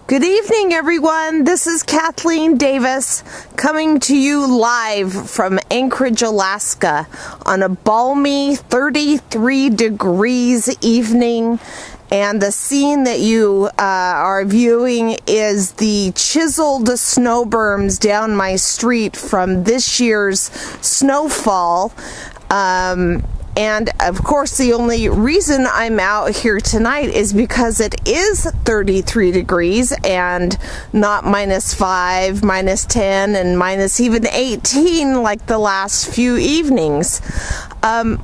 Good evening, everyone. This is Kathleen Davis coming to you live from Anchorage, Alaska on a balmy 33 degrees evening. And the scene that you are viewing is the chiseled snow berms down my street from this year's snowfall. And of course, the only reason I'm out here tonight is because it is 33 degrees and not -5, -10, and minus even 18 like the last few evenings.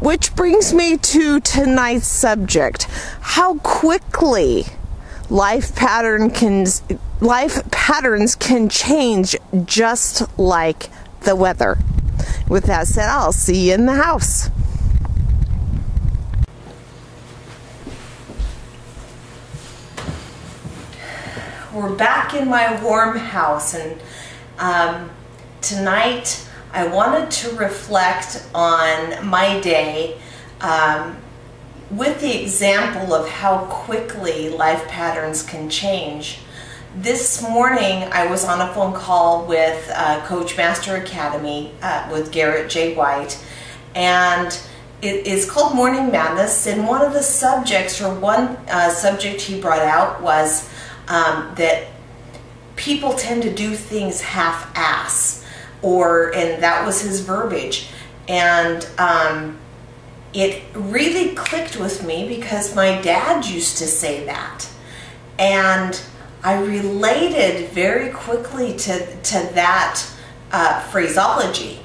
Which brings me to tonight's subject: how quickly life patterns can change just like the weather. With that said, I'll see you in the house. We're back in my warm house, and tonight I wanted to reflect on my day with the example of how quickly life patterns can change. This morning I was on a phone call with Coach Master Academy with Garrett J. White, and it is called Morning Madness, and one of the subjects, or one subject he brought out was that people tend to do things half-ass, and that was his verbiage. And it really clicked with me because my dad used to say that, and I related very quickly to that phraseology.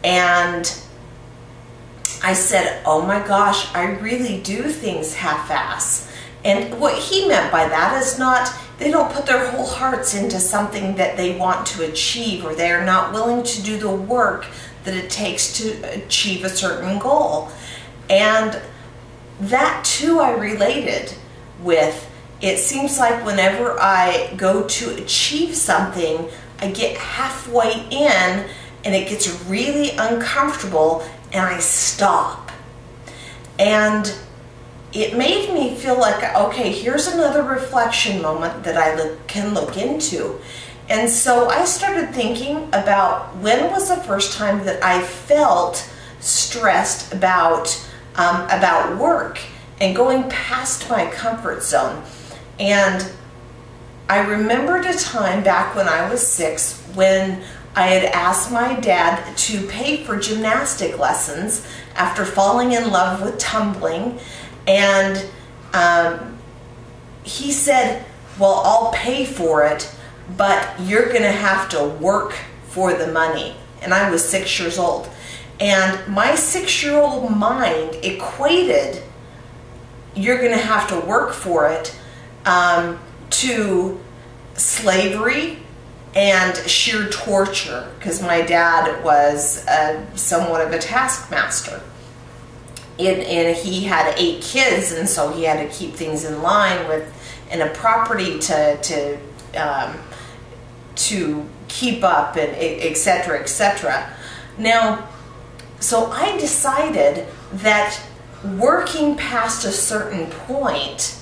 And I said, oh my gosh, I really do things half-ass. And what he meant by that is not, they don't put their whole hearts into something that they want to achieve, or they're not willing to do the work that it takes to achieve a certain goal. And that too I related with. It seems like whenever I go to achieve something, I get halfway in and it gets really uncomfortable and I stop. And it made me feel like, okay, here's another reflection moment that I can look into. And so I started thinking about when was the first time that I felt stressed about work and going past my comfort zone. And I remembered a time back when I was 6 when I had asked my dad to pay for gymnastic lessons after falling in love with tumbling. And he said, well, I'll pay for it, but you're going to have to work for the money. And I was 6 years old. And my 6-year-old mind equated, you're going to have to work for it, to slavery and sheer torture, because my dad was somewhat of a taskmaster. And he had 8 kids, and so he had to keep things in line with, and a property to keep up, and etc., etc. Now, so I decided that working past a certain point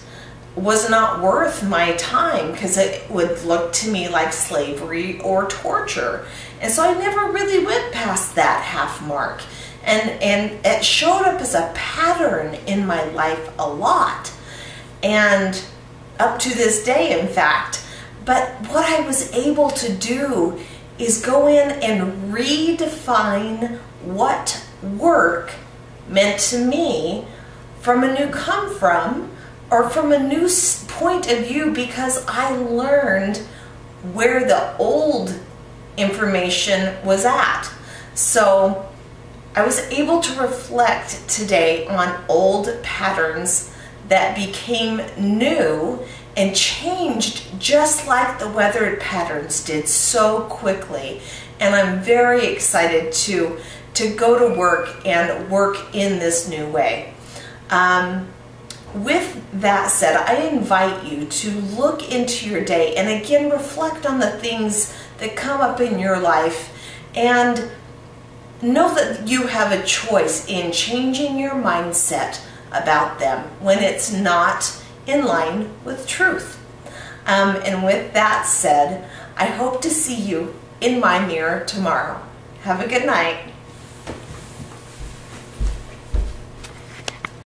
was not worth my time, because it would look to me like slavery or torture. And so I never really went past that half mark. And it showed up as a pattern in my life a lot, and up to this day, in fact. But what I was able to do is go in and redefine what work meant to me from a new come from, or from a new point of view, because I learned where the old information was at. So I was able to reflect today on old patterns that became new and changed just like the weathered patterns did so quickly. And I'm very excited to go to work and work in this new way. With that said, I invite you to look into your day and again reflect on the things that come up in your life, and know that you have a choice in changing your mindset about them when it's not in line with truth. And with that said, I hope to see you in my mirror tomorrow. Have a good night.